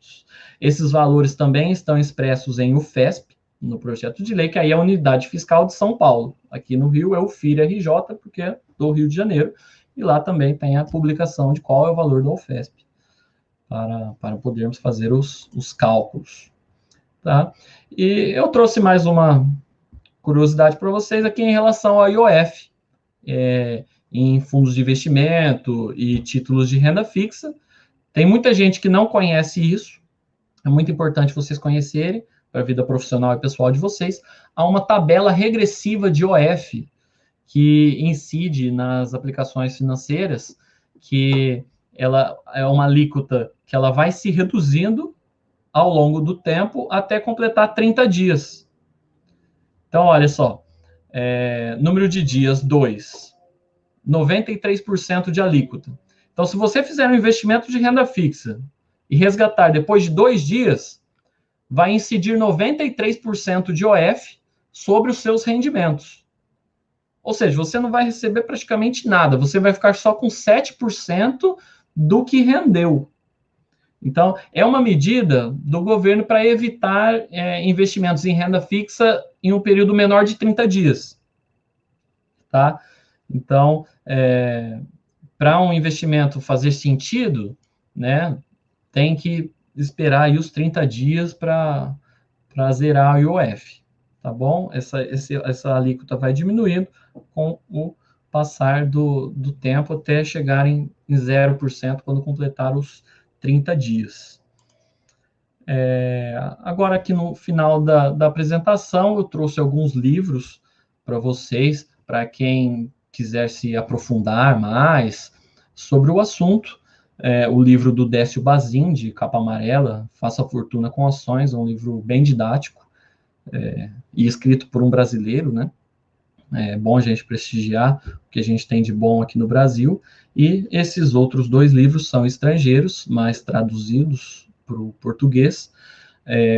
Esses valores também estão expressos em UFESP, no projeto de lei, que aí é a Unidade Fiscal de São Paulo. Aqui no Rio é o FIRE-RJ, porque é do Rio de Janeiro, e lá também tem a publicação de qual é o valor da UFESP, para podermos fazer os cálculos. Tá? E eu trouxe mais uma curiosidade para vocês aqui em relação ao IOF, em fundos de investimento e títulos de renda fixa. Tem muita gente que não conhece isso, é muito importante vocês conhecerem, para a vida profissional e pessoal de vocês. Há uma tabela regressiva de IOF, que incide nas aplicações financeiras, que ela é uma alíquota que ela vai se reduzindo ao longo do tempo até completar 30 dias. Então, olha só, número de dias, 2, 93% de alíquota. Então, se você fizer um investimento de renda fixa e resgatar depois de 2 dias, vai incidir 93% de IOF sobre os seus rendimentos. Ou seja, você não vai receber praticamente nada, você vai ficar só com 7% do que rendeu. Então, é uma medida do governo para evitar investimentos em renda fixa em um período menor de 30 dias. Tá? Então, para um investimento fazer sentido, né, tem que esperar aí os 30 dias para zerar o IOF. Tá bom? Essa alíquota vai diminuindo com o passar do tempo até chegar em 0% quando completar os 30 dias. Agora, aqui no final da apresentação, eu trouxe alguns livros para vocês, para quem quiser se aprofundar mais sobre o assunto. O livro do Décio Bazin, de capa amarela, Faça Fortuna com Ações, é um livro bem didático, e escrito por um brasileiro, né? É bom a gente prestigiar o que a gente tem de bom aqui no Brasil. E esses outros 2 livros são estrangeiros, mas traduzidos para o português.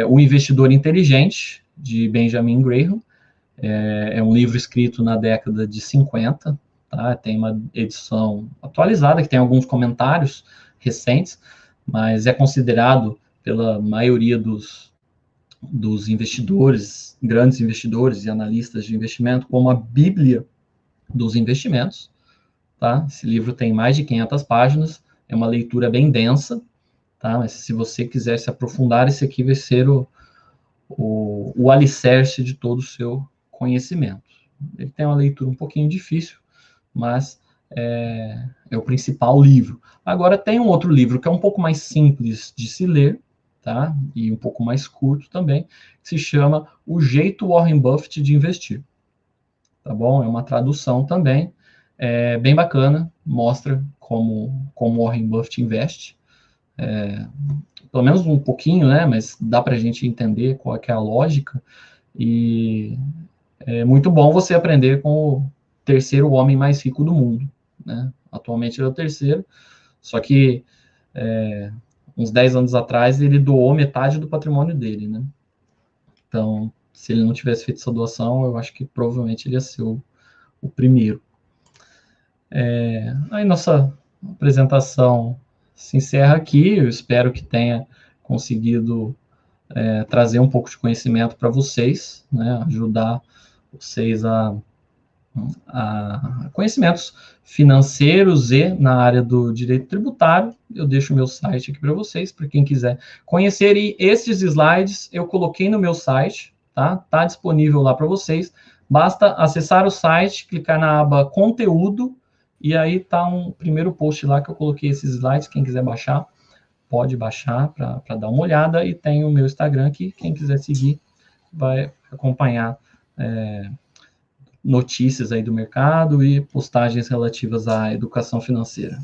O Investidor Inteligente, de Benjamin Graham, é um livro escrito na década de 50, tá? Tem uma edição atualizada, que tem alguns comentários recentes, mas é considerado pela maioria dos investidores, grandes investidores e analistas de investimento, como a Bíblia dos investimentos. Tá? Esse livro tem mais de 500 páginas, é uma leitura bem densa, tá? Mas se você quiser se aprofundar, esse aqui vai ser o alicerce de todo o seu conhecimento. Ele tem uma leitura um pouquinho difícil, mas é o principal livro. Agora, tem um outro livro que é um pouco mais simples de se ler, tá? E um pouco mais curto também, que se chama O Jeito Warren Buffett de Investir. Tá bom? É uma tradução também, bem bacana, mostra como Warren Buffett investe. Pelo menos um pouquinho, né? Mas dá para a gente entender qual é a lógica. E é muito bom você aprender com o terceiro homem mais rico do mundo, né? Atualmente ele é o terceiro, só que uns 10 anos atrás, ele doou metade do patrimônio dele, né? Então, se ele não tivesse feito essa doação, eu acho que provavelmente ele ia ser o primeiro. Aí nossa apresentação se encerra aqui. Eu espero que tenha conseguido trazer um pouco de conhecimento para vocês, né? Ajudar vocês a conhecimentos financeiros e na área do direito tributário. Eu deixo o meu site aqui para vocês, para quem quiser conhecer. E esses slides eu coloquei no meu site, tá? Tá disponível lá para vocês. Basta acessar o site, clicar na aba Conteúdo, e aí tá um primeiro post lá que eu coloquei esses slides. Quem quiser baixar, pode baixar para dar uma olhada. E tem o meu Instagram aqui, quem quiser seguir vai acompanhar notícias aí do mercado e postagens relativas à educação financeira.